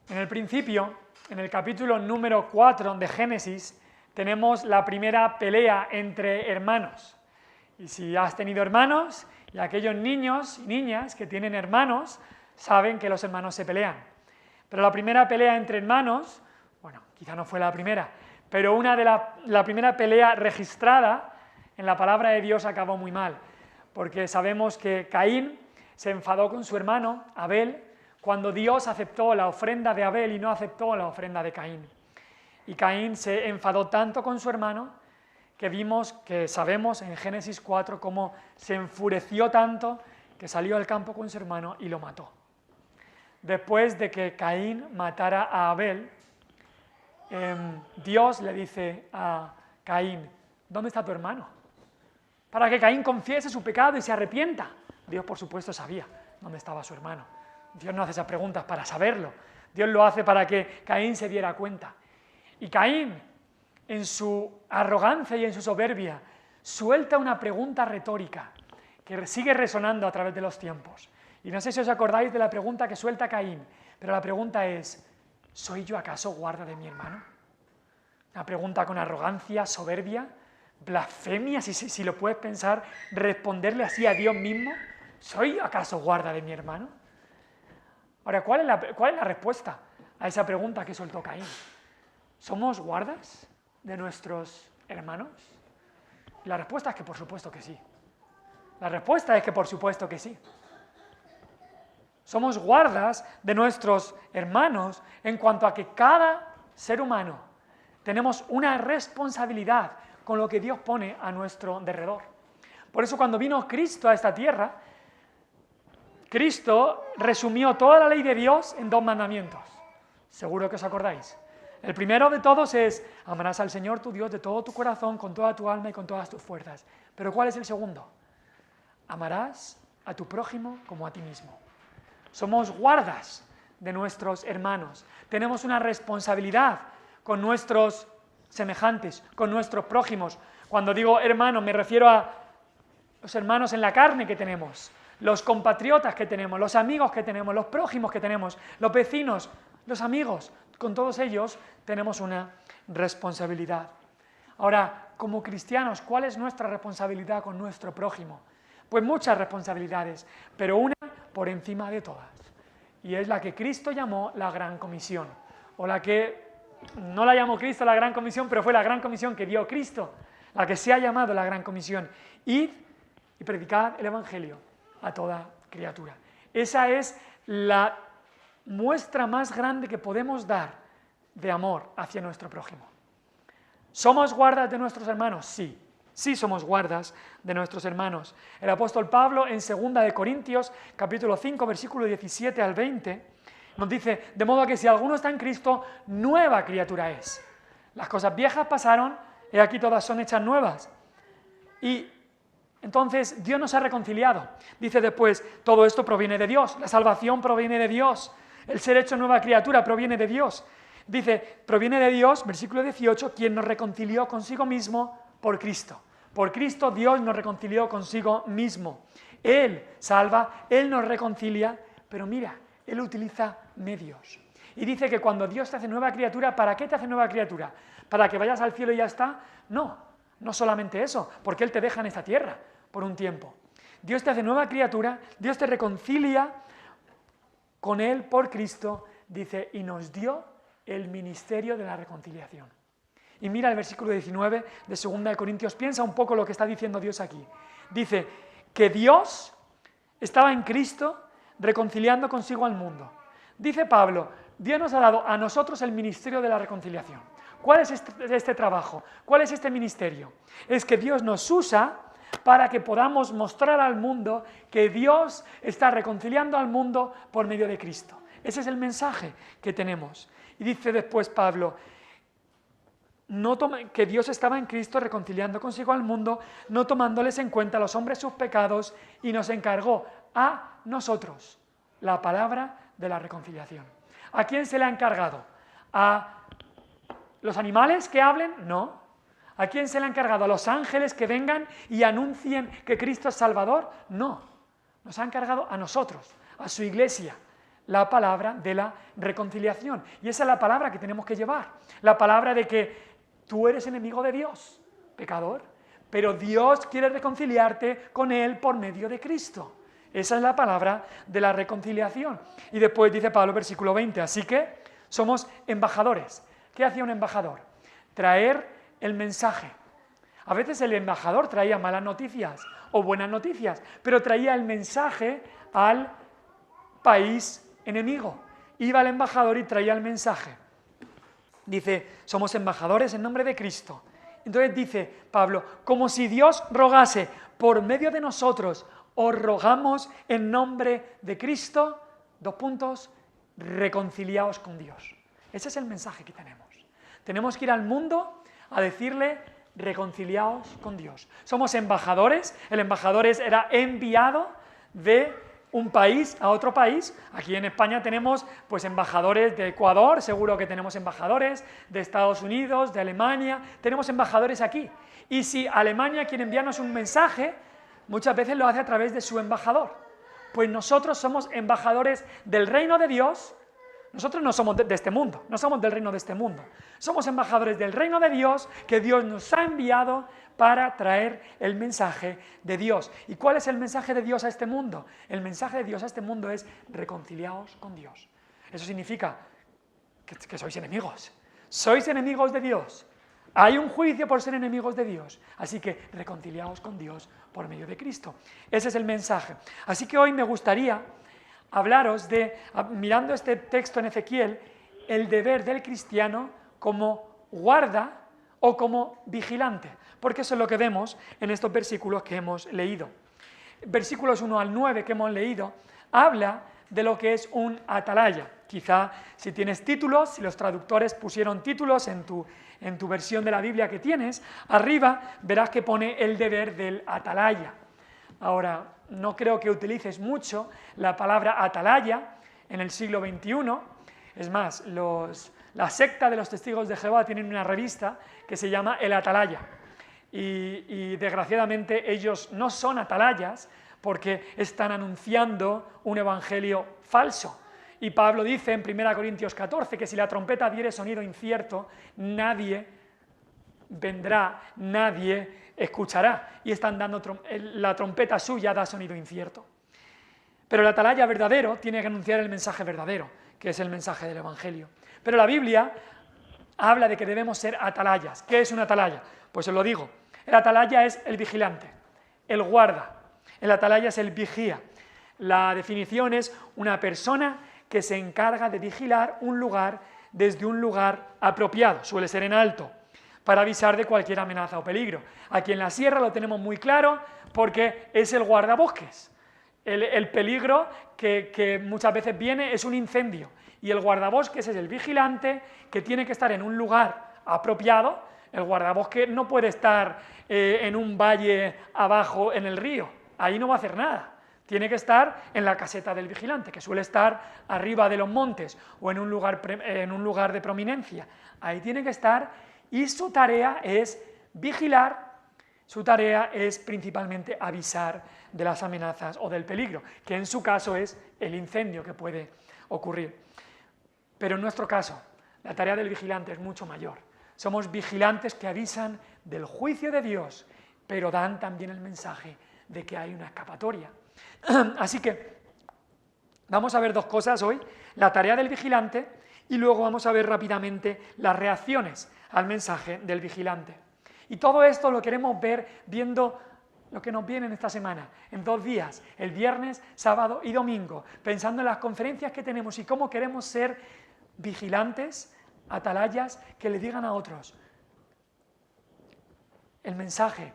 En el principio, en el capítulo número 4 de Génesis, tenemos la primera pelea entre hermanos. Y si has tenido hermanos, y aquellos niños y niñas que tienen hermanos, saben que los hermanos se pelean. Pero la primera pelea entre hermanos, bueno, quizá no fue la primera, pero la primera pelea registrada en la palabra de Dios acabó muy mal, porque sabemos que Caín se enfadó con su hermano, Abel, cuando Dios aceptó la ofrenda de Abel y no aceptó la ofrenda de Caín. Y Caín se enfadó tanto con su hermano que sabemos en Génesis 4 cómo se enfureció tanto que salió al campo con su hermano y lo mató. Después de que Caín matara a Abel, Dios le dice a Caín: ¿dónde está tu hermano? Para que Caín confiese su pecado y se arrepienta. Dios, por supuesto, sabía dónde estaba su hermano. Dios no hace esas preguntas para saberlo. Dios lo hace para que Caín se diera cuenta. Y Caín, en su arrogancia y en su soberbia, suelta una pregunta retórica que sigue resonando a través de los tiempos. Y no sé si os acordáis de la pregunta que suelta Caín, pero la pregunta es: ¿soy yo acaso guarda de mi hermano? Una pregunta con arrogancia, soberbia, blasfemia, si lo puedes pensar, responderle así a Dios mismo: ¿soy acaso guarda de mi hermano? Ahora, ¿cuál es la respuesta a esa pregunta que soltó Caín? ¿Somos guardas de nuestros hermanos? Y la respuesta es que por supuesto que sí. La respuesta es que por supuesto que sí. Somos guardas de nuestros hermanos en cuanto a que cada ser humano tenemos una responsabilidad con lo que Dios pone a nuestro derredor. Por eso cuando vino Cristo a esta tierra, Cristo resumió toda la ley de Dios en 2 mandamientos. Seguro que os acordáis. El primero de todos es: amarás al Señor tu Dios de todo tu corazón, con toda tu alma y con todas tus fuerzas. Pero ¿cuál es el segundo? Amarás a tu prójimo como a ti mismo. Somos guardas de nuestros hermanos. Tenemos una responsabilidad con nuestros semejantes, con nuestros prójimos. Cuando digo hermanos me refiero a los hermanos en la carne que tenemos, los compatriotas que tenemos, los amigos que tenemos, los prójimos que tenemos, los vecinos, los amigos. Con todos ellos tenemos una responsabilidad. Ahora, como cristianos, ¿cuál es nuestra responsabilidad con nuestro prójimo? Pues muchas responsabilidades, pero una por encima de todas. Y es la que Cristo llamó la Gran Comisión. O la que no la llamó Cristo la Gran Comisión, pero fue la Gran Comisión que dio Cristo, la que se ha llamado la Gran Comisión. Id y predicad el Evangelio a toda criatura. Esa es la muestra más grande que podemos dar de amor hacia nuestro prójimo. ¿Somos guardas de nuestros hermanos? Sí. Sí somos guardas de nuestros hermanos. El apóstol Pablo en 2 de Corintios, capítulo 5, versículo 17 al 20, nos dice: de modo que si alguno está en Cristo, nueva criatura es. Las cosas viejas pasaron, y aquí todas son hechas nuevas. Y entonces Dios nos ha reconciliado. Dice después: todo esto proviene de Dios, la salvación proviene de Dios, el ser hecho nueva criatura proviene de Dios. Dice, proviene de Dios, versículo 18, quien nos reconcilió consigo mismo por Cristo. Por Cristo Dios nos reconcilió consigo mismo. Él salva, Él nos reconcilia, pero mira, Él utiliza medios. Y dice que cuando Dios te hace nueva criatura, ¿para qué te hace nueva criatura? ¿Para que vayas al cielo y ya está? No, no solamente eso, porque Él te deja en esta tierra por un tiempo. Dios te hace nueva criatura, Dios te reconcilia con Él por Cristo, dice, y nos dio el ministerio de la reconciliación. Y mira el versículo 19 de 2 de Corintios, piensa un poco lo que está diciendo Dios aquí. Dice que Dios estaba en Cristo reconciliando consigo al mundo. Dice Pablo, Dios nos ha dado a nosotros el ministerio de la reconciliación. ¿Cuál es este trabajo? ¿Cuál es este ministerio? Es que Dios nos usa para que podamos mostrar al mundo que Dios está reconciliando al mundo por medio de Cristo. Ese es el mensaje que tenemos. Y dice después Pablo, que Dios estaba en Cristo reconciliando consigo al mundo, no tomándoles en cuenta a los hombres sus pecados, y nos encargó a nosotros la palabra de la reconciliación. ¿A quién se le ha encargado? ¿A los animales que hablen? No. ¿A quién se le ha encargado? ¿A los ángeles que vengan y anuncien que Cristo es Salvador? No. Nos ha encargado a nosotros, a su iglesia. la palabra de la reconciliación. Y esa es la palabra que tenemos que llevar. La palabra de que tú eres enemigo de Dios, pecador, pero Dios quiere reconciliarte con Él por medio de Cristo. Esa es la palabra de la reconciliación. Y después dice Pablo, versículo 20, así que somos embajadores. ¿Qué hacía un embajador? Traer el mensaje. A veces el embajador traía malas noticias o buenas noticias, pero traía el mensaje al país enemigo. Iba el embajador y traía el mensaje. Dice, somos embajadores en nombre de Cristo. Entonces dice Pablo, como si Dios rogase por medio de nosotros, os rogamos en nombre de Cristo, reconciliaos con Dios. Ese es el mensaje que tenemos. Tenemos que ir al mundo a decirle, reconciliaos con Dios. Somos embajadores, el embajador era enviado de un país a otro país. Aquí en España tenemos pues embajadores de Ecuador, seguro que tenemos embajadores de Estados Unidos, de Alemania, tenemos embajadores aquí. Y si Alemania quiere enviarnos un mensaje, muchas veces lo hace a través de su embajador. Pues nosotros somos embajadores del reino de Dios. Nosotros no somos de este mundo, no somos del reino de este mundo. Somos embajadores del reino de Dios que Dios nos ha enviado para traer el mensaje de Dios. ¿Y cuál es el mensaje de Dios a este mundo? El mensaje de Dios a este mundo es reconciliaos con Dios. Eso significa que sois enemigos. Sois enemigos de Dios. Hay un juicio por ser enemigos de Dios. Así que reconciliaos con Dios por medio de Cristo. Ese es el mensaje. Así que hoy me gustaría hablaros de, mirando este texto en Ezequiel, el deber del cristiano como guarda o como vigilante, porque eso es lo que vemos en estos versículos que hemos leído. Versículos 1 al 9 que hemos leído, habla de lo que es un atalaya. Quizá si tienes títulos, si los traductores pusieron títulos en tu versión de la Biblia que tienes, arriba verás que pone el deber del atalaya. Ahora, no creo que utilices mucho la palabra atalaya en el siglo XXI. Es más, la secta de los testigos de Jehová tienen una revista que se llama El Atalaya. Y desgraciadamente ellos no son atalayas porque están anunciando un evangelio falso. Y Pablo dice en 1 Corintios 14 que si la trompeta diere sonido incierto, nadie vendrá, nadie escuchará, y están dando la trompeta suya da sonido incierto. Pero el atalaya verdadero tiene que anunciar el mensaje verdadero, que es el mensaje del evangelio. Pero la Biblia habla de que debemos ser atalayas. ¿Qué es un atalaya? Pues os lo digo, el atalaya es el vigilante, el guarda, el atalaya es el vigía. La definición es una persona que se encarga de vigilar un lugar desde un lugar apropiado, suele ser en alto, para avisar de cualquier amenaza o peligro. Aquí en la sierra lo tenemos muy claro porque es el guardabosques. El peligro que muchas veces viene es un incendio y el guardabosques es el vigilante que tiene que estar en un lugar apropiado. El guardabosques no puede estar en un valle abajo en el río, ahí no va a hacer nada. Tiene que estar en la caseta del vigilante, que suele estar arriba de los montes o en un lugar de prominencia. Ahí tiene que estar. Y su tarea es vigilar, su tarea es principalmente avisar de las amenazas o del peligro, que en su caso es el incendio que puede ocurrir. Pero en nuestro caso, la tarea del vigilante es mucho mayor. Somos vigilantes que avisan del juicio de Dios, pero dan también el mensaje de que hay una escapatoria. Así que vamos a ver dos cosas hoy, la tarea del vigilante y luego vamos a ver rápidamente las reacciones al mensaje del vigilante. Y todo esto lo queremos ver viendo lo que nos viene en esta semana, en 2 días, el viernes, sábado y domingo, pensando en las conferencias que tenemos y cómo queremos ser vigilantes, atalayas, que le digan a otros el mensaje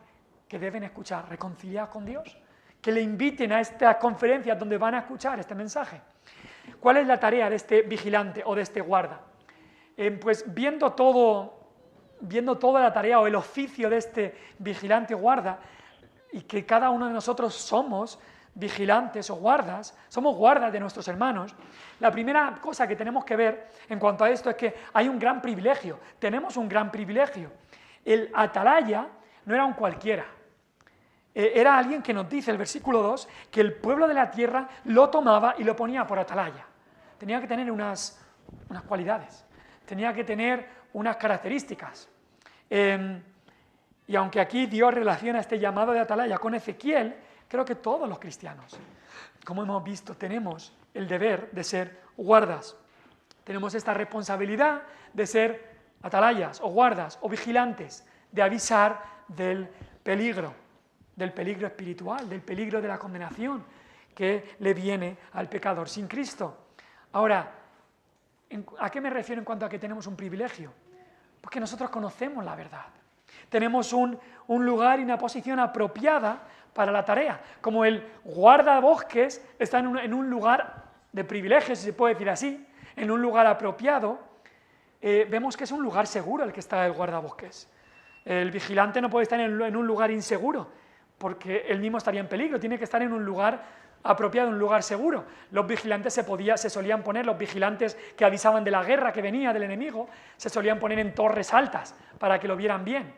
que deben escuchar, reconciliados con Dios, que le inviten a estas conferencias donde van a escuchar este mensaje. ¿Cuál es la tarea de este vigilante o de este guarda? Pues viendo toda la tarea o el oficio de este vigilante o guarda, y que cada uno de nosotros somos vigilantes o guardas, somos guardas de nuestros hermanos, la primera cosa que tenemos que ver en cuanto a esto es que hay un gran privilegio, tenemos un gran privilegio. El atalaya no era un cualquiera, era alguien que nos dice el versículo 2 que el pueblo de la tierra lo tomaba y lo ponía por atalaya. tenía que tener unas cualidades, tenía que tener unas características. Y aunque aquí Dios relaciona este llamado de atalaya con Ezequiel, creo que todos los cristianos, como hemos visto, tenemos el deber de ser guardas. Tenemos esta responsabilidad de ser atalayas o guardas o vigilantes, de avisar del peligro espiritual, del peligro de la condenación que le viene al pecador sin Cristo. Ahora, ¿a qué me refiero en cuanto a que tenemos un privilegio? Porque nosotros conocemos la verdad. Tenemos un lugar y una posición apropiada para la tarea. Como el guardabosques está en un lugar de privilegio, si se puede decir así, en un lugar apropiado, vemos que es un lugar seguro el que está el guardabosques. El vigilante no puede estar en un lugar inseguro, porque él mismo estaría en peligro, tiene que estar en un lugar apropiado, un lugar seguro. Los vigilantes se solían poner, los vigilantes que avisaban de la guerra que venía del enemigo, se solían poner en torres altas para que lo vieran bien.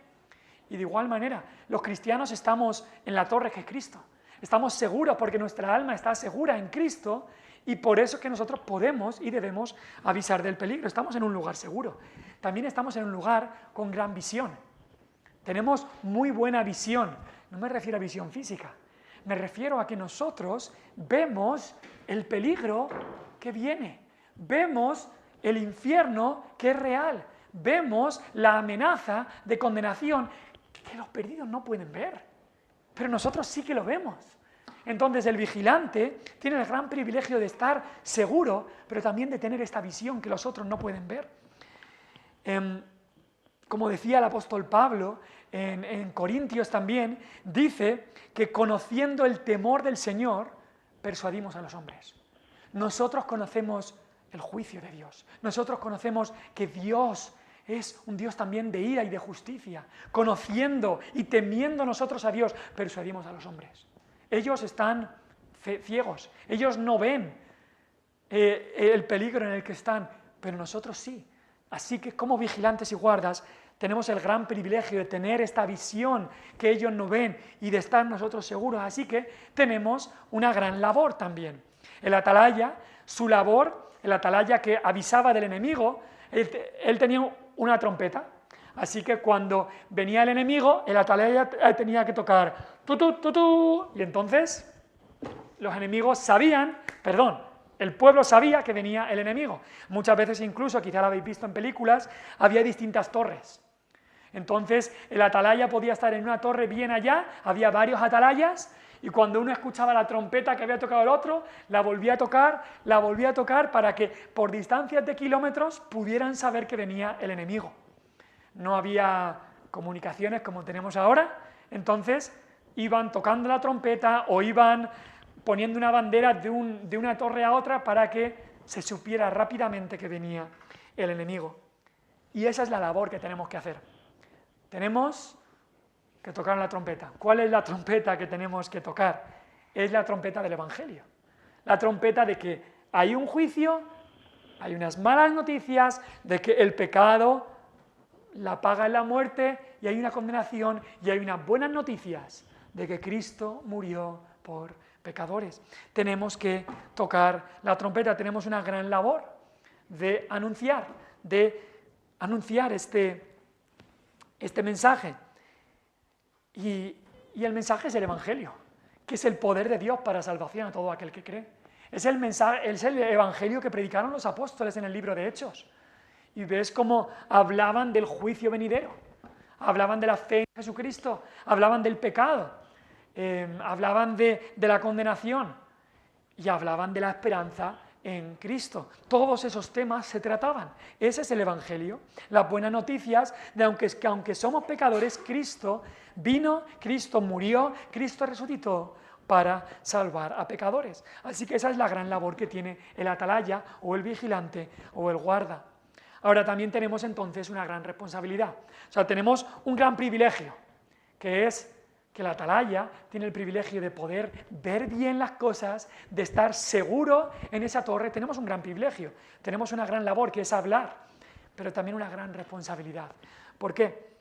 Y de igual manera, los cristianos estamos en la torre que es Cristo. Estamos seguros porque nuestra alma está segura en Cristo y por eso es que nosotros podemos y debemos avisar del peligro. Estamos en un lugar seguro. También estamos en un lugar con gran visión. Tenemos muy buena visión. No me refiero a visión física. Me refiero a que nosotros vemos el peligro que viene. Vemos el infierno que es real. Vemos la amenaza de condenación que los perdidos no pueden ver. Pero nosotros sí que lo vemos. Entonces el vigilante tiene el gran privilegio de estar seguro, pero también de tener esta visión que los otros no pueden ver. Como decía el apóstol Pablo, en Corintios también, dice que conociendo el temor del Señor, persuadimos a los hombres. Nosotros conocemos el juicio de Dios. Nosotros conocemos que Dios es un Dios también de ira y de justicia. Conociendo y temiendo nosotros a Dios, persuadimos a los hombres. Ellos están ciegos, ellos no ven el peligro en el que están, pero nosotros sí. Así que como vigilantes y guardas tenemos el gran privilegio de tener esta visión que ellos no ven y de estar nosotros seguros. Así que tenemos una gran labor también. El atalaya, su labor, el atalaya que avisaba del enemigo, él tenía una trompeta. Así que cuando venía el enemigo, el atalaya tenía que tocar tutú, tutú, y entonces los enemigos sabían, el pueblo sabía que venía el enemigo. Muchas veces incluso, quizá lo habéis visto en películas, había distintas torres. Entonces el atalaya podía estar en una torre bien allá, había varios atalayas, y cuando uno escuchaba la trompeta que había tocado el otro, la volvía a tocar para que por distancias de kilómetros pudieran saber que venía el enemigo. No había comunicaciones como tenemos ahora, entonces iban tocando la trompeta o iban poniendo una bandera de una torre a otra para que se supiera rápidamente que venía el enemigo. Y esa es la labor que tenemos que hacer. Tenemos que tocar la trompeta. ¿Cuál es la trompeta que tenemos que tocar? Es la trompeta del Evangelio. La trompeta de que hay un juicio, hay unas malas noticias, de que el pecado, la paga es la muerte, y hay una condenación, y hay unas buenas noticias de que Cristo murió por pecadores. Tenemos que tocar la trompeta, tenemos una gran labor de anunciar este mensaje. Y el mensaje es el Evangelio, que es el poder de Dios para salvación a todo aquel que cree. Es el Evangelio que predicaron los apóstoles en el libro de Hechos. Y ves cómo hablaban del juicio venidero, hablaban de la fe en Jesucristo, hablaban del pecado, hablaban de la condenación y hablaban de la esperanza en Cristo. Todos esos temas se trataban. Ese es el Evangelio. Las buenas noticias de que aunque somos pecadores, Cristo vino, Cristo murió, Cristo resucitó para salvar a pecadores. Así que esa es la gran labor que tiene el atalaya o el vigilante o el guarda. Ahora también tenemos entonces una gran responsabilidad. O sea, tenemos un gran privilegio, que es que el atalaya tiene el privilegio de poder ver bien las cosas, de estar seguro en esa torre. Tenemos un gran privilegio, tenemos una gran labor que es hablar, pero también una gran responsabilidad. ¿Por qué?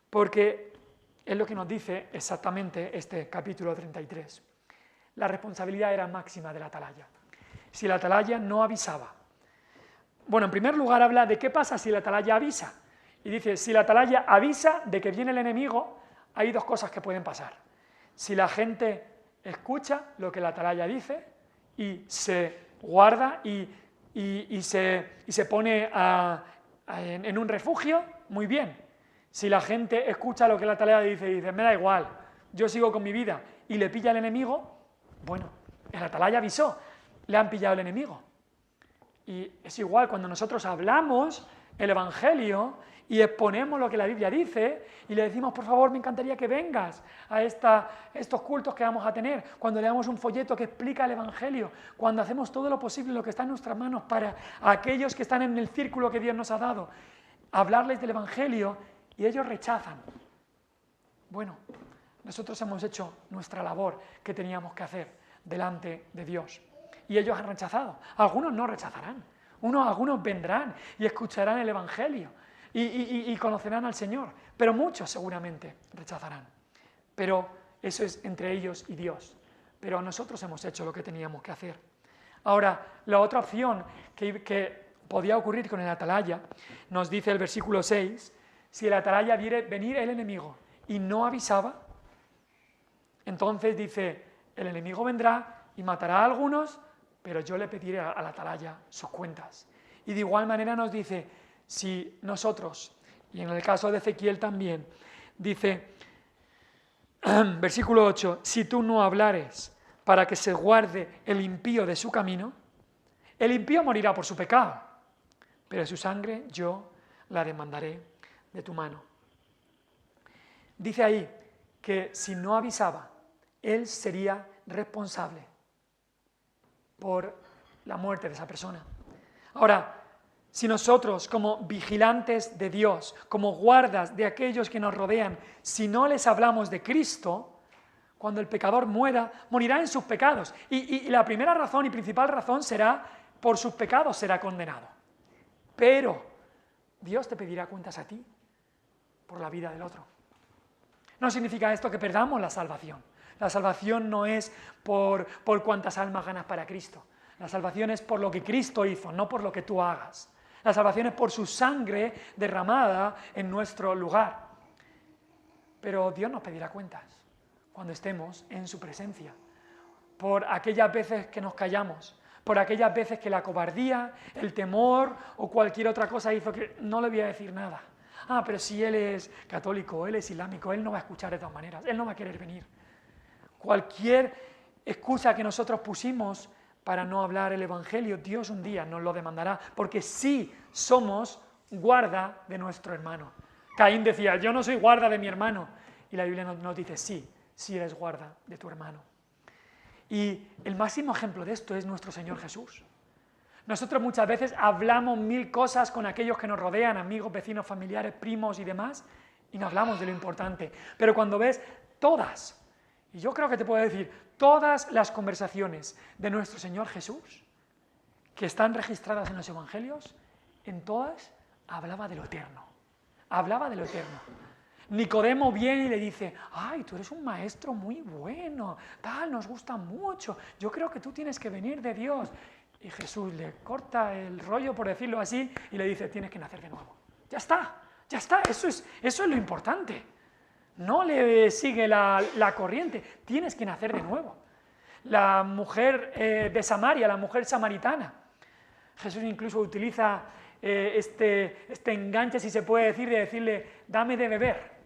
Porque es lo que nos dice exactamente este capítulo 33. La responsabilidad era máxima del atalaya. Si el atalaya no avisaba, bueno, en primer lugar habla de qué pasa si la atalaya avisa. Y dice, si la atalaya avisa de que viene el enemigo, hay dos cosas que pueden pasar. Si la gente escucha lo que la atalaya dice y se guarda y se pone en un refugio, muy bien. Si la gente escucha lo que la atalaya dice y dice, me da igual, yo sigo con mi vida, y le pilla el enemigo, bueno, el atalaya avisó, le han pillado el enemigo. Y es igual cuando nosotros hablamos el Evangelio y exponemos lo que la Biblia dice y le decimos, por favor, me encantaría que vengas a estos cultos que vamos a tener, cuando le damos un folleto que explica el Evangelio, cuando hacemos todo lo posible, lo que está en nuestras manos para aquellos que están en el círculo que Dios nos ha dado, hablarles del Evangelio y ellos rechazan. Bueno, nosotros hemos hecho nuestra labor que teníamos que hacer delante de Dios. Y ellos han rechazado. Algunos no rechazarán. Algunos vendrán y escucharán el Evangelio y conocerán al Señor. Pero muchos seguramente rechazarán. Pero eso es entre ellos y Dios. Pero nosotros hemos hecho lo que teníamos que hacer. Ahora, la otra opción que podía ocurrir con el atalaya, nos dice el versículo 6, si el atalaya viera venir el enemigo y no avisaba, entonces dice, el enemigo vendrá y matará a algunos, pero yo le pediré a la atalaya sus cuentas. Y de igual manera nos dice, si nosotros, y en el caso de Ezequiel también, dice, versículo 8, si tú no hablares para que se guarde el impío de su camino, el impío morirá por su pecado, pero su sangre yo la demandaré de tu mano. Dice ahí que si no avisaba, él sería responsable por la muerte de esa persona. Ahora, si nosotros como vigilantes de Dios, como guardas de aquellos que nos rodean, si no les hablamos de Cristo, cuando el pecador muera, morirá en sus pecados. Y la primera razón y principal razón será, por sus pecados será condenado. Pero Dios te pedirá cuentas a ti por la vida del otro. No significa esto que perdamos la salvación. La salvación no es por cuántas almas ganas para Cristo. La salvación es por lo que Cristo hizo, no por lo que tú hagas. La salvación es por su sangre derramada en nuestro lugar. Pero Dios nos pedirá cuentas cuando estemos en su presencia. Por aquellas veces que nos callamos, por aquellas veces que la cobardía, el temor o cualquier otra cosa hizo que no le voy a decir nada. Ah, pero si él es católico, él es islámico, él no va a escuchar de todas maneras, él no va a querer venir. Cualquier excusa que nosotros pusimos para no hablar el Evangelio, Dios un día nos lo demandará, porque sí somos guarda de nuestro hermano. Caín decía, yo no soy guarda de mi hermano, y la Biblia nos dice, sí eres guarda de tu hermano. Y el máximo ejemplo de esto es nuestro Señor Jesús. Nosotros muchas veces hablamos mil cosas con aquellos que nos rodean, amigos, vecinos, familiares, primos y demás, y no hablamos de lo importante. Pero cuando ves todas, y yo creo que te puedo decir, todas las conversaciones de nuestro Señor Jesús, que están registradas en los Evangelios, en todas hablaba de lo eterno. Hablaba de lo eterno. Nicodemo viene y le dice, ay, tú eres un maestro muy bueno, tal, nos gusta mucho, yo creo que tú tienes que venir de Dios. Y Jesús le corta el rollo, por decirlo así, y le dice, tienes que nacer de nuevo. Ya está, eso es lo importante. No le sigue la corriente, tienes que nacer de nuevo. La mujer de Samaria, la mujer samaritana, Jesús incluso utiliza este enganche, si se puede decir, de decirle, dame de beber.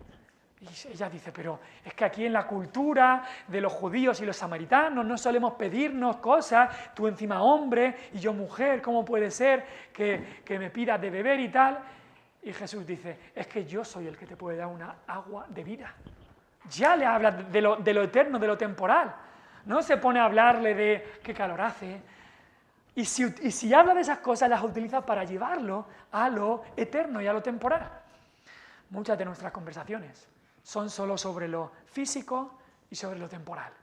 Y ella dice, pero es que aquí en la cultura de los judíos y los samaritanos no solemos pedirnos cosas, tú encima hombre y yo mujer, ¿cómo puede ser que me pidas de beber y tal? Y Jesús dice, es que yo soy el que te puede dar una agua de vida. Ya le habla de lo eterno, de lo temporal. No se pone a hablarle de qué calor hace. Y si habla de esas cosas, las utiliza para llevarlo a lo eterno y a lo temporal. Muchas de nuestras conversaciones son solo sobre lo físico y sobre lo temporal,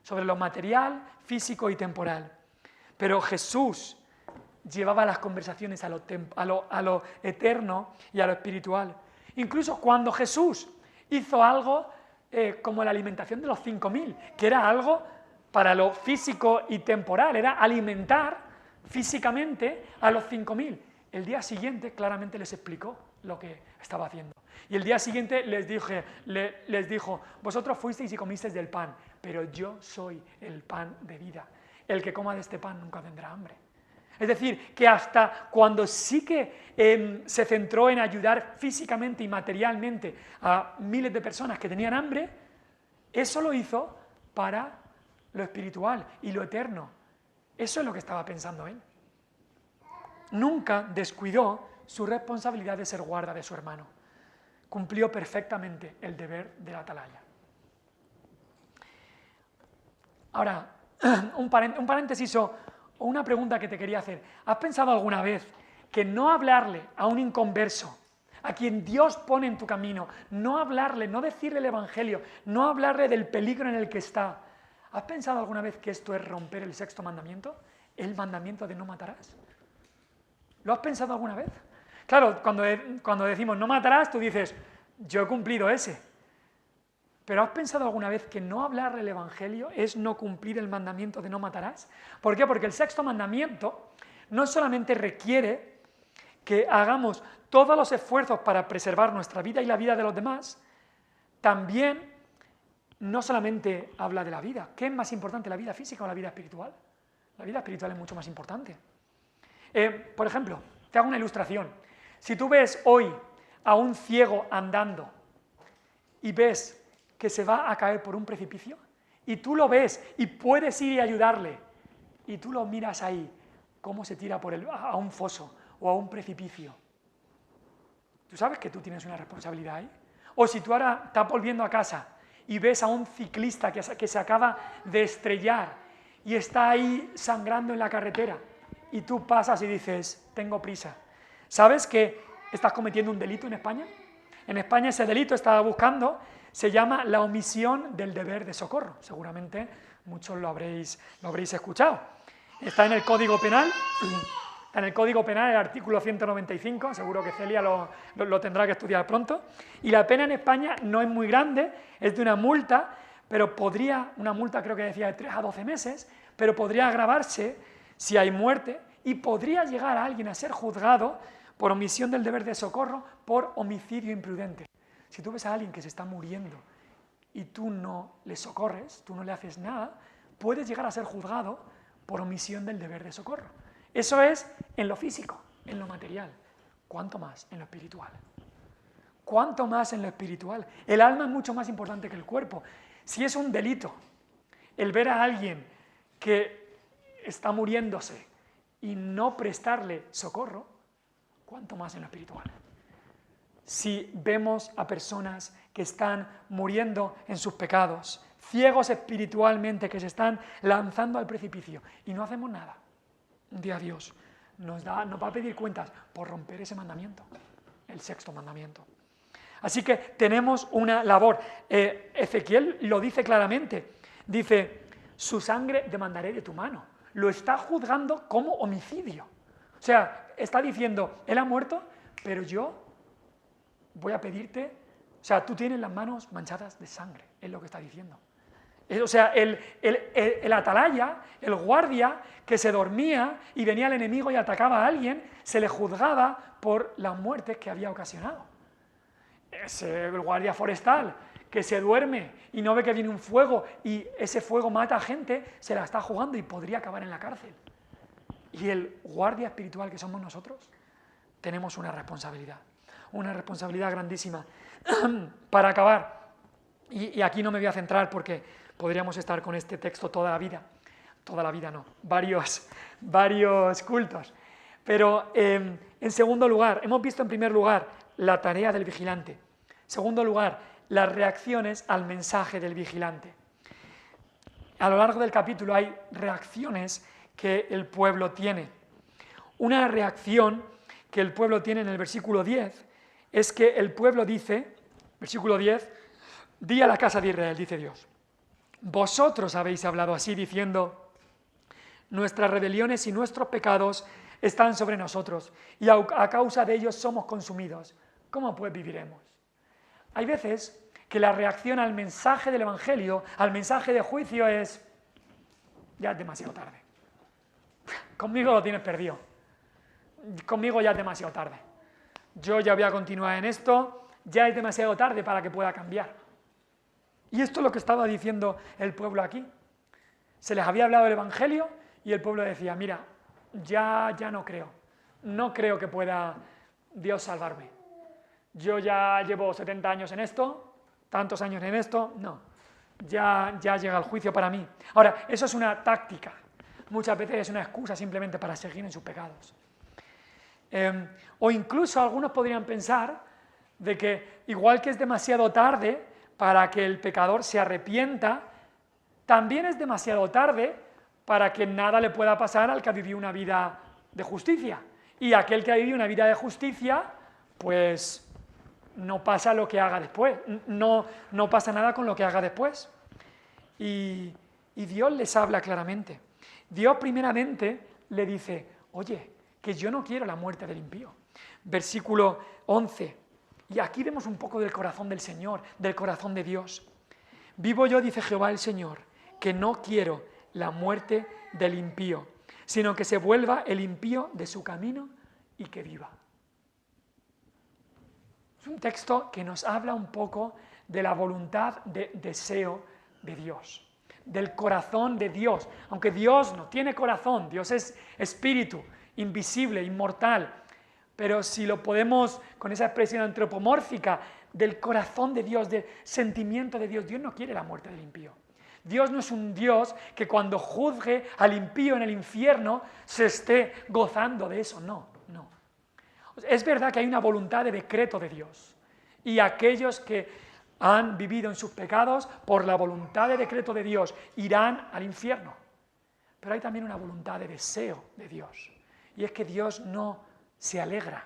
sobre lo material, físico y temporal. Pero Jesús llevaba las conversaciones a lo eterno y a lo espiritual. Incluso cuando Jesús hizo algo como la alimentación de los 5.000, que era algo para lo físico y temporal, era alimentar físicamente a los 5.000. El día siguiente claramente les explicó lo que estaba haciendo. Y el día siguiente les dijo, vosotros fuisteis y comisteis del pan, pero yo soy el pan de vida. El que coma de este pan nunca tendrá hambre. Es decir, que hasta cuando sí que se centró en ayudar físicamente y materialmente a miles de personas que tenían hambre, eso lo hizo para lo espiritual y lo eterno. Eso es lo que estaba pensando él. Nunca descuidó su responsabilidad de ser guarda de su hermano. Cumplió perfectamente el deber de la atalaya. Ahora, un paréntesis o una pregunta que te quería hacer. ¿Has pensado alguna vez que no hablarle a un inconverso, a quien Dios pone en tu camino, no hablarle, no decirle el Evangelio, no hablarle del peligro en el que está? ¿Has pensado alguna vez que esto es romper el sexto mandamiento? El mandamiento de no matarás. ¿Lo has pensado alguna vez? Claro, cuando decimos no matarás, tú dices, yo he cumplido ese. ¿Pero has pensado alguna vez que no hablar el Evangelio es no cumplir el mandamiento de no matarás? ¿Por qué? Porque el sexto mandamiento no solamente requiere que hagamos todos los esfuerzos para preservar nuestra vida y la vida de los demás, también no solamente habla de la vida. ¿Qué es más importante, la vida física o la vida espiritual? La vida espiritual es mucho más importante. Por ejemplo, te hago una ilustración. Si tú ves hoy a un ciego andando y ves que se va a caer por un precipicio, y tú lo ves y puedes ir y ayudarle, y tú lo miras ahí, cómo se tira a un foso o a un precipicio, ¿tú sabes que tú tienes una responsabilidad ahí? O si tú ahora estás volviendo a casa y ves a un ciclista que se acaba de estrellar y está ahí sangrando en la carretera, y tú pasas y dices, tengo prisa. ¿Sabes que estás cometiendo un delito en España? En España ese delito estaba buscando, se llama la omisión del deber de socorro. Seguramente muchos lo habréis escuchado. Está en el Código Penal, el artículo 195, seguro que Celia lo tendrá que estudiar pronto. Y la pena en España no es muy grande, es de una multa, pero una multa creo que decía de 3 a 12 meses, pero podría agravarse si hay muerte y podría llegar a alguien a ser juzgado por omisión del deber de socorro por homicidio imprudente. Si tú ves a alguien que se está muriendo y tú no le socorres, tú no le haces nada, puedes llegar a ser juzgado por omisión del deber de socorro. Eso es en lo físico, en lo material. ¿Cuánto más en lo espiritual? ¿Cuánto más en lo espiritual? El alma es mucho más importante que el cuerpo. Si es un delito el ver a alguien que está muriéndose y no prestarle socorro, ¿cuánto más en lo espiritual? Si vemos a personas que están muriendo en sus pecados, ciegos espiritualmente, que se están lanzando al precipicio y no hacemos nada, un día Dios nos va a pedir cuentas por romper ese mandamiento, el sexto mandamiento. Así que tenemos una labor. Ezequiel lo dice claramente, dice, su sangre demandaré de tu mano. Lo está juzgando como homicidio. O sea, está diciendo, él ha muerto, pero yo voy a pedirte, o sea, tú tienes las manos manchadas de sangre, es lo que está diciendo. O sea, el atalaya, el guardia que se dormía y venía el enemigo y atacaba a alguien, se le juzgaba por las muertes que había ocasionado. El guardia forestal que se duerme y no ve que viene un fuego y ese fuego mata a gente, se la está jugando y podría acabar en la cárcel. Y el guardia espiritual que somos nosotros, tenemos una responsabilidad grandísima. Para acabar, y aquí no me voy a centrar porque podríamos estar con este texto toda la vida no, varios cultos. Pero en segundo lugar, hemos visto en primer lugar la tarea del vigilante. En segundo lugar, las reacciones al mensaje del vigilante. A lo largo del capítulo hay reacciones que el pueblo tiene. Una reacción que el pueblo tiene en el versículo 10 es que el pueblo dice, versículo 10, di a la casa de Israel, dice Dios, vosotros habéis hablado así diciendo, nuestras rebeliones y nuestros pecados están sobre nosotros y a causa de ellos somos consumidos. ¿Cómo pues viviremos? Hay veces que la reacción al mensaje del Evangelio, al mensaje de juicio es, ya es demasiado tarde. Conmigo lo tienes perdido. conmigo ya es demasiado tarde. Yo ya voy a continuar en esto, ya es demasiado tarde para que pueda cambiar. Y esto es lo que estaba diciendo el pueblo aquí. Se les había hablado el Evangelio y el pueblo decía, mira, ya no creo que pueda Dios salvarme. Yo ya llevo 70 años en esto, tantos años en esto, no, ya llega el juicio para mí. Ahora, eso es una táctica, muchas veces es una excusa simplemente para seguir en sus pecados. O incluso algunos podrían pensar de que igual que es demasiado tarde para que el pecador se arrepienta, también es demasiado tarde para que nada le pueda pasar al que ha vivido una vida de justicia. Y aquel que ha vivido una vida de justicia, pues no pasa lo que haga después, no pasa nada con lo que haga después. Y Dios les habla claramente. Dios primeramente le dice, oye, que yo no quiero la muerte del impío. Versículo 11. Y aquí vemos un poco del corazón del Señor, del corazón de Dios. Vivo yo, dice Jehová el Señor, que no quiero la muerte del impío, sino que se vuelva el impío de su camino y que viva. Es un texto que nos habla un poco de la voluntad de deseo de Dios, del corazón de Dios. Aunque Dios no tiene corazón, Dios es espíritu, invisible, inmortal, pero si lo podemos, con esa expresión antropomórfica, del corazón de Dios, del sentimiento de Dios, Dios no quiere la muerte del impío. Dios no es un Dios que cuando juzgue al impío en el infierno se esté gozando de eso, no. Es verdad que hay una voluntad de decreto de Dios y aquellos que han vivido en sus pecados por la voluntad de decreto de Dios irán al infierno, pero hay también una voluntad de deseo de Dios y es que Dios no se alegra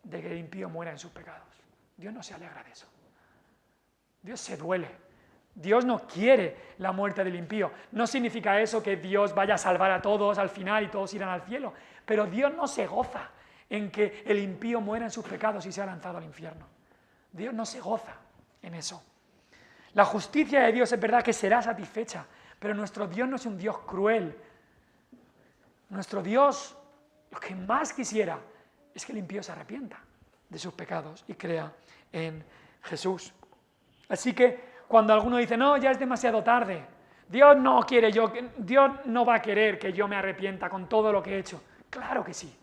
de que el impío muera en sus pecados. Dios no se alegra de eso. Dios se duele. Dios no quiere la muerte del impío. No significa eso que Dios vaya a salvar a todos al final y todos irán al cielo, pero Dios no se goza en que el impío muera en sus pecados y sea lanzado al infierno. Dios no se goza en eso. La justicia de Dios es verdad que será satisfecha, pero nuestro Dios no es un Dios cruel. Nuestro Dios, lo que más quisiera es que el impío se arrepienta de sus pecados y crea en Jesús. Así que cuando alguno dice, no, ya es demasiado tarde, Dios no va a querer que yo me arrepienta con todo lo que he hecho. Claro que sí.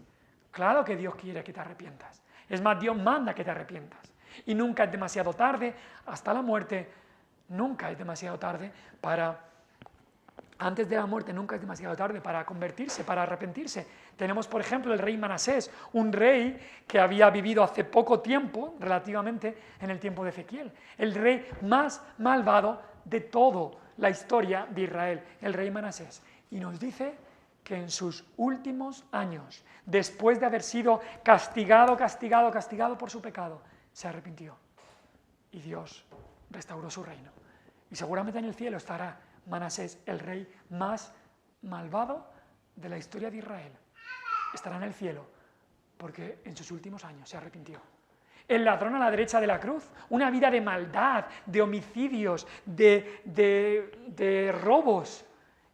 Claro que Dios quiere que te arrepientas. Es más, Dios manda que te arrepientas. Y nunca es demasiado tarde, hasta la muerte, nunca es demasiado tarde antes de la muerte nunca es demasiado tarde para convertirse, para arrepentirse. Tenemos, por ejemplo, el rey Manasés, un rey que había vivido hace poco tiempo, relativamente, en el tiempo de Ezequiel. El rey más malvado de toda la historia de Israel, el rey Manasés. Y nos dice que en sus últimos años, después de haber sido castigado por su pecado, se arrepintió. Y Dios restauró su reino. Y seguramente en el cielo estará Manasés, el rey más malvado de la historia de Israel. Estará en el cielo porque en sus últimos años se arrepintió. El ladrón a la derecha de la cruz, una vida de maldad, de homicidios, de robos.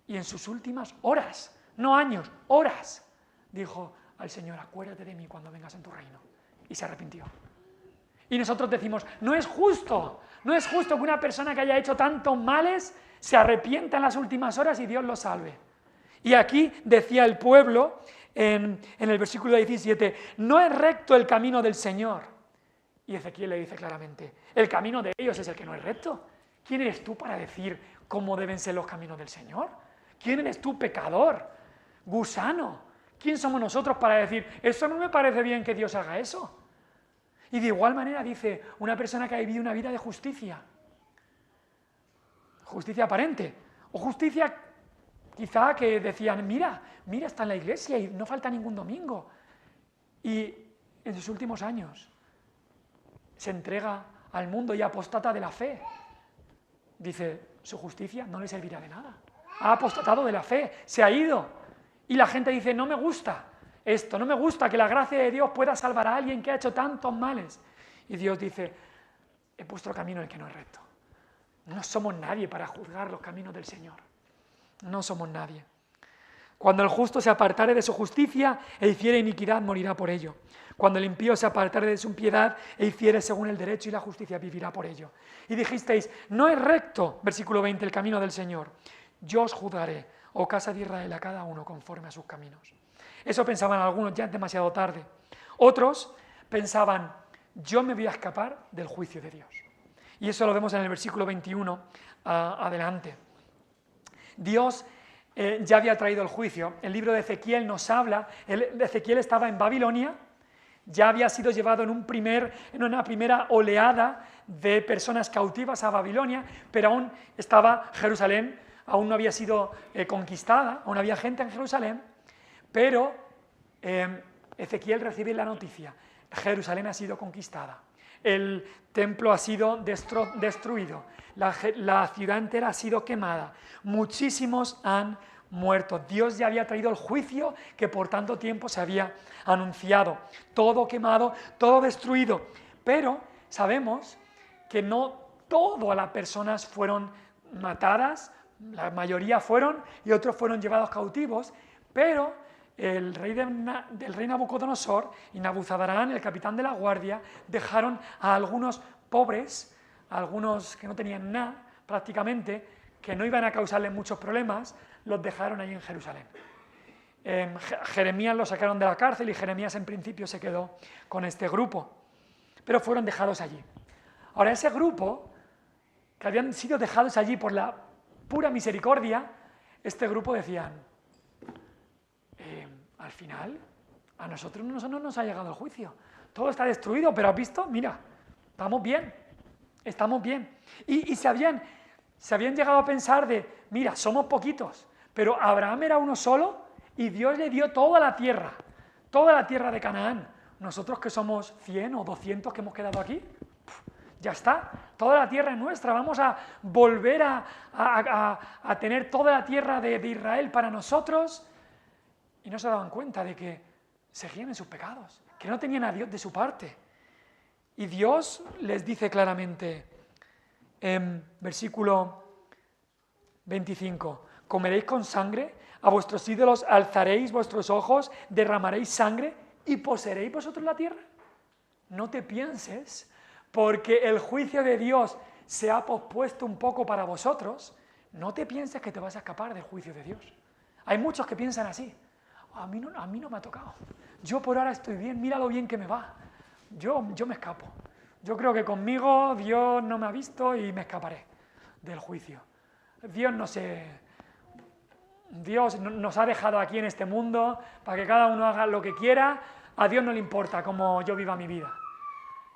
Y en sus últimas horas, no años, horas, dijo al Señor, acuérdate de mí cuando vengas en tu reino. Y se arrepintió. Y nosotros decimos, no es justo que una persona que haya hecho tantos males se arrepienta en las últimas horas y Dios lo salve. Y aquí decía el pueblo, en el versículo 17, no es recto el camino del Señor. Y Ezequiel le dice claramente, el camino de ellos es el que no es recto. ¿Quién eres tú para decir cómo deben ser los caminos del Señor? ¿Quién eres tú, pecador, gusano? ¿Quién somos nosotros para decir, eso no me parece bien que Dios haga eso? Y de igual manera dice, una persona que ha vivido una vida de justicia aparente, o justicia quizá que decían, mira, está en la iglesia y no falta ningún domingo. Y en sus últimos años se entrega al mundo y apostata de la fe. Dice, su justicia no le servirá de nada. Ha apostatado de la fe, se ha ido. Y la gente dice, no me gusta esto, no me gusta que la gracia de Dios pueda salvar a alguien que ha hecho tantos males. Y Dios dice, he puesto el camino en el que no es recto. No somos nadie para juzgar los caminos del Señor. No somos nadie. Cuando el justo se apartare de su justicia e hiciere iniquidad, morirá por ello. Cuando el impío se apartare de su impiedad e hiciere según el derecho y la justicia, vivirá por ello. Y dijisteis, no es recto, versículo 20, el camino del Señor. Yo os juzgaré, oh casa de Israel, a cada uno conforme a sus caminos. Eso pensaban algunos, ya es demasiado tarde. Otros pensaban, yo me voy a escapar del juicio de Dios. Y eso lo vemos en el versículo 21 adelante. Dios ya había traído el juicio. El libro de Ezequiel nos habla, Ezequiel estaba en Babilonia, ya había sido llevado en una primera oleada de personas cautivas a Babilonia, pero aún estaba Jerusalén, aún no había sido conquistada, aún había gente en Jerusalén, pero Ezequiel recibe la noticia, Jerusalén ha sido conquistada, el templo ha sido destruido, la ciudad entera ha sido quemada, muchísimos han muerto. Dios ya había traído el juicio que por tanto tiempo se había anunciado. Todo quemado, todo destruido. Pero sabemos que no todas las personas fueron matadas, la mayoría fueron y otros fueron llevados cautivos, pero el rey Nabucodonosor y Nabuzaradán, el capitán de la guardia, dejaron a algunos pobres, a algunos que no tenían nada prácticamente, que no iban a causarles muchos problemas, los dejaron ahí en Jerusalén. Jeremías lo sacaron de la cárcel y Jeremías en principio se quedó con este grupo, pero fueron dejados allí. Ahora ese grupo, que habían sido dejados allí por la pura misericordia, este grupo decían, al final a nosotros no nos ha llegado el juicio, todo está destruido, pero ¿has visto? Mira, estamos bien. Y se habían llegado a pensar de, mira, somos poquitos, pero Abraham era uno solo y Dios le dio toda la tierra de Canaán. Nosotros que somos 100 o 200 que hemos quedado aquí, ya está, toda la tierra es nuestra, vamos a volver a tener toda la tierra de Israel para nosotros. Y no se daban cuenta de que seguían en sus pecados, que no tenían a Dios de su parte. Y Dios les dice claramente en versículo 25, comeréis con sangre, a vuestros ídolos alzaréis vuestros ojos, derramaréis sangre y poseeréis vosotros la tierra. No te pienses, porque el juicio de Dios se ha pospuesto un poco para vosotros, no te pienses que te vas a escapar del juicio de Dios. Hay muchos que piensan así, a mí no me ha tocado, yo por ahora estoy bien, mira lo bien que me va, yo me escapo. Yo creo que conmigo Dios no me ha visto y me escaparé del juicio. Dios nos ha dejado aquí en este mundo para que cada uno haga lo que quiera, a Dios no le importa cómo yo viva mi vida.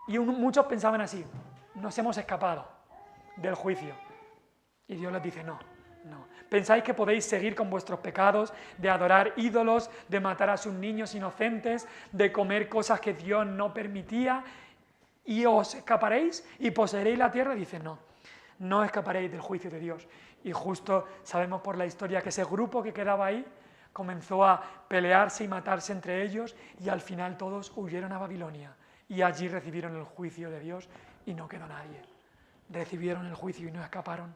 Y muchos pensaban así, nos hemos escapado del juicio. Y Dios les dice, no. ¿Pensáis que podéis seguir con vuestros pecados, de adorar ídolos, de matar a sus niños inocentes, de comer cosas que Dios no permitía, y os escaparéis y poseeréis la tierra? Dice, no escaparéis del juicio de Dios. Y justo sabemos por la historia que ese grupo que quedaba ahí comenzó a pelearse y matarse entre ellos y al final todos huyeron a Babilonia y allí recibieron el juicio de Dios y no quedó nadie. Recibieron el juicio y no escaparon.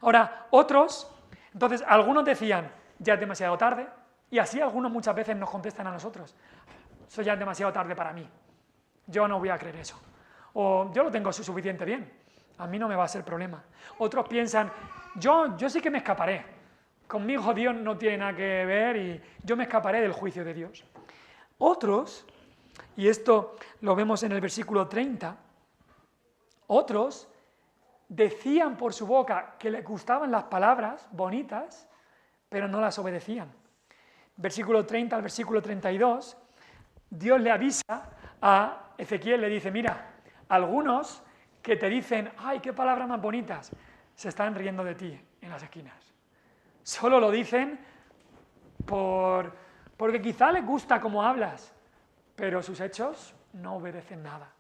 Ahora, otros, entonces algunos decían, ya es demasiado tarde, y así algunos muchas veces nos contestan a nosotros, eso ya es demasiado tarde para mí, yo no voy a creer eso, o yo lo tengo suficiente bien, a mí no me va a ser problema. Otros piensan, yo sí que me escaparé, conmigo Dios no tiene nada que ver y yo me escaparé del juicio de Dios. Otros, y esto lo vemos en el versículo 30, otros decían por su boca que les gustaban las palabras bonitas, pero no las obedecían. Versículo 30 al versículo 32, Dios le avisa a Ezequiel, le dice, mira, algunos que te dicen, ¡ay, qué palabras más bonitas!, se están riendo de ti en las esquinas. Solo lo dicen porque quizá les gusta cómo hablas, pero sus hechos no obedecen nada.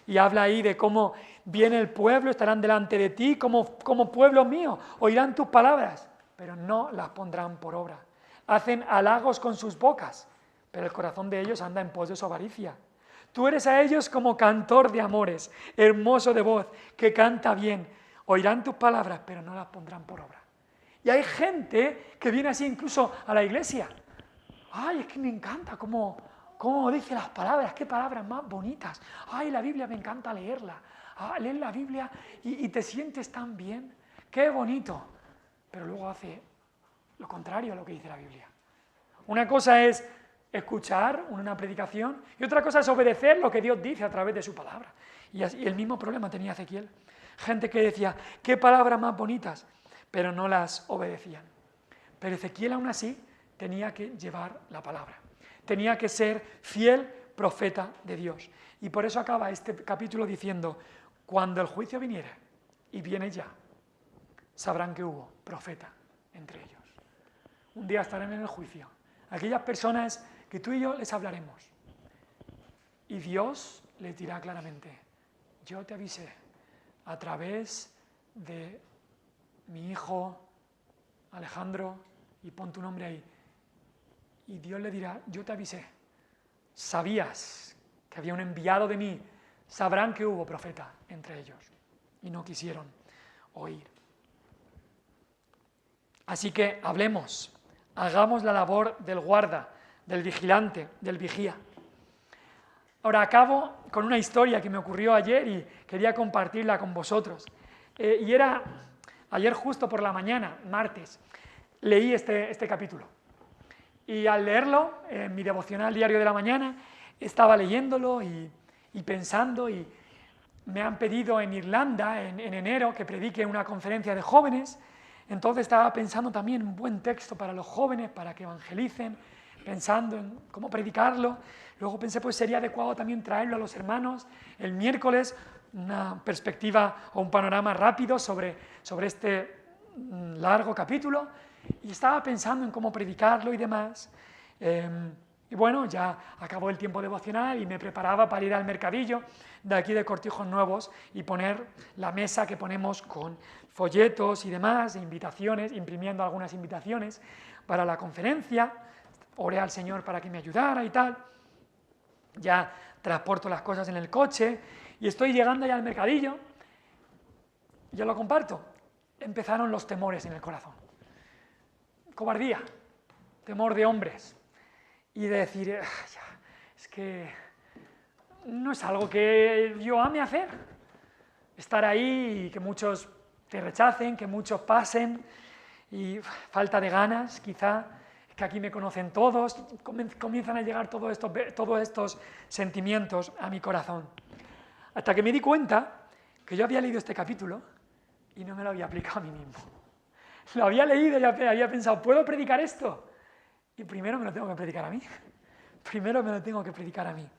Y habla ahí de cómo viene el pueblo, estarán delante de ti como pueblo mío, oirán tus palabras, pero no las pondrán por obra. Hacen halagos con sus bocas, pero el corazón de ellos anda en pos de su avaricia. Tú eres a ellos como cantor de amores, hermoso de voz, que canta bien. Oirán tus palabras, pero no las pondrán por obra. Y hay gente que viene así incluso a la iglesia. Ay, es que me encanta cómo dice las palabras, qué palabras más bonitas. Ay, la Biblia me encanta leerla. Leer la Biblia y te sientes tan bien. Qué bonito. Pero luego hace lo contrario a lo que dice la Biblia. Una cosa es escuchar una predicación y otra cosa es obedecer lo que Dios dice a través de su palabra. Y el mismo problema tenía Ezequiel. Gente que decía, qué palabras más bonitas, pero no las obedecían. Pero Ezequiel aún así tenía que llevar la palabra. Tenía que ser fiel profeta de Dios. Y por eso acaba este capítulo diciendo, cuando el juicio viniera, y viene ya, sabrán que hubo profeta entre ellos. Un día estarán en el juicio. Aquellas personas que tú y yo les hablaremos. Y Dios les dirá claramente, yo te avisé a través de mi hijo Alejandro, y pon tu nombre ahí. Y Dios le dirá, yo te avisé, sabías que había un enviado de mí, sabrán que hubo profeta entre ellos. Y no quisieron oír. Así que hablemos, hagamos la labor del guarda, del vigilante, del vigía. Ahora acabo con una historia que me ocurrió ayer y quería compartirla con vosotros. Y era ayer justo por la mañana, martes, leí este capítulo. Y al leerlo, en mi devocional diario de la mañana, estaba leyéndolo y pensando, y me han pedido en Irlanda, en enero, que predique una conferencia de jóvenes. Entonces estaba pensando también en un buen texto para los jóvenes, para que evangelicen, pensando en cómo predicarlo. Luego pensé, pues sería adecuado también traerlo a los hermanos el miércoles, una perspectiva o un panorama rápido sobre este largo capítulo. Y estaba pensando en cómo predicarlo y demás. Y bueno, ya acabó el tiempo devocional y me preparaba para ir al mercadillo de aquí de Cortijos Nuevos y poner la mesa que ponemos con folletos y demás, e invitaciones, imprimiendo algunas invitaciones para la conferencia. Oré al Señor para que me ayudara y tal. Ya transporto las cosas en el coche y estoy llegando ya al mercadillo. Yo lo comparto. Empezaron los temores en el corazón. Cobardía, temor de hombres. Y de decir, es que no es algo que yo ame hacer. Estar ahí y que muchos te rechacen, que muchos pasen, y falta de ganas, quizá, que aquí me conocen todos, comienzan a llegar todos estos sentimientos a mi corazón. Hasta que me di cuenta que yo había leído este capítulo y no me lo había aplicado a mí mismo. Lo había leído y había pensado, ¿puedo predicar esto? Y primero me lo tengo que predicar a mí. Primero me lo tengo que predicar a mí.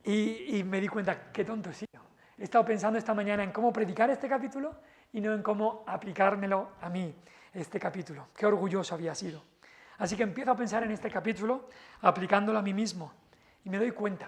Y me di cuenta, qué tonto he sido. He estado pensando esta mañana en cómo predicar este capítulo y no en cómo aplicármelo a mí, este capítulo. Qué orgulloso había sido. Así que empiezo a pensar en este capítulo, aplicándolo a mí mismo. Y me doy cuenta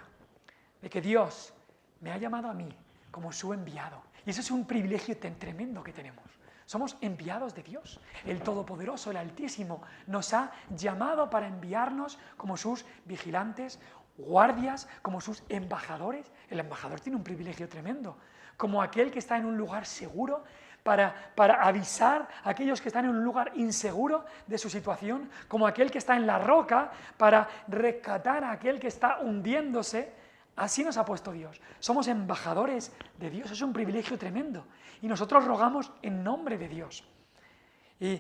de que Dios me ha llamado a mí como su enviado. Y eso es un privilegio tremendo que tenemos. Somos enviados de Dios. El Todopoderoso, el Altísimo, nos ha llamado para enviarnos como sus vigilantes, guardias, como sus embajadores. El embajador tiene un privilegio tremendo, como aquel que está en un lugar seguro para avisar a aquellos que están en un lugar inseguro de su situación, como aquel que está en la roca para rescatar a aquel que está hundiéndose. Así nos ha puesto Dios. Somos embajadores de Dios, es un privilegio tremendo. Y nosotros rogamos en nombre de Dios. Y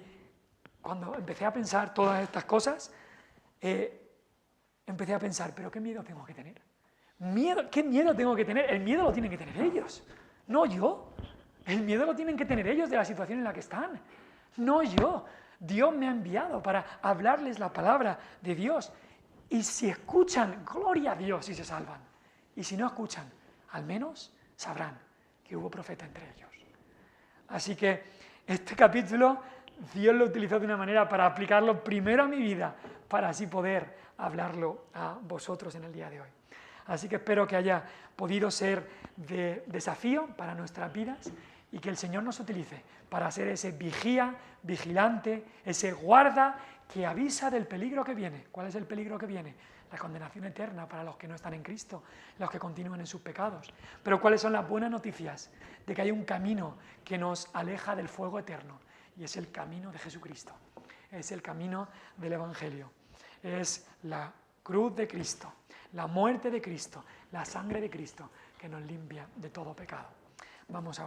cuando empecé a pensar todas estas cosas, empecé a pensar, ¿pero qué miedo tengo que tener? ¿Qué miedo tengo que tener? El miedo lo tienen que tener ellos, no yo. El miedo lo tienen que tener ellos de la situación en la que están, no yo. Dios me ha enviado para hablarles la palabra de Dios. Y si escuchan, gloria a Dios y se salvan. Y si no escuchan, al menos sabrán que hubo profeta entre ellos. Así que este capítulo Dios lo utilizó de una manera para aplicarlo primero a mi vida, para así poder hablarlo a vosotros en el día de hoy. Así que espero que haya podido ser de desafío para nuestras vidas y que el Señor nos utilice para ser ese vigía, vigilante, ese guarda que avisa del peligro que viene. ¿Cuál es el peligro que viene? La condenación eterna para los que no están en Cristo, los que continúan en sus pecados. Pero ¿cuáles son las buenas noticias? De que hay un camino que nos aleja del fuego eterno y es el camino de Jesucristo, es el camino del Evangelio, es la cruz de Cristo, la muerte de Cristo, la sangre de Cristo que nos limpia de todo pecado. Vamos a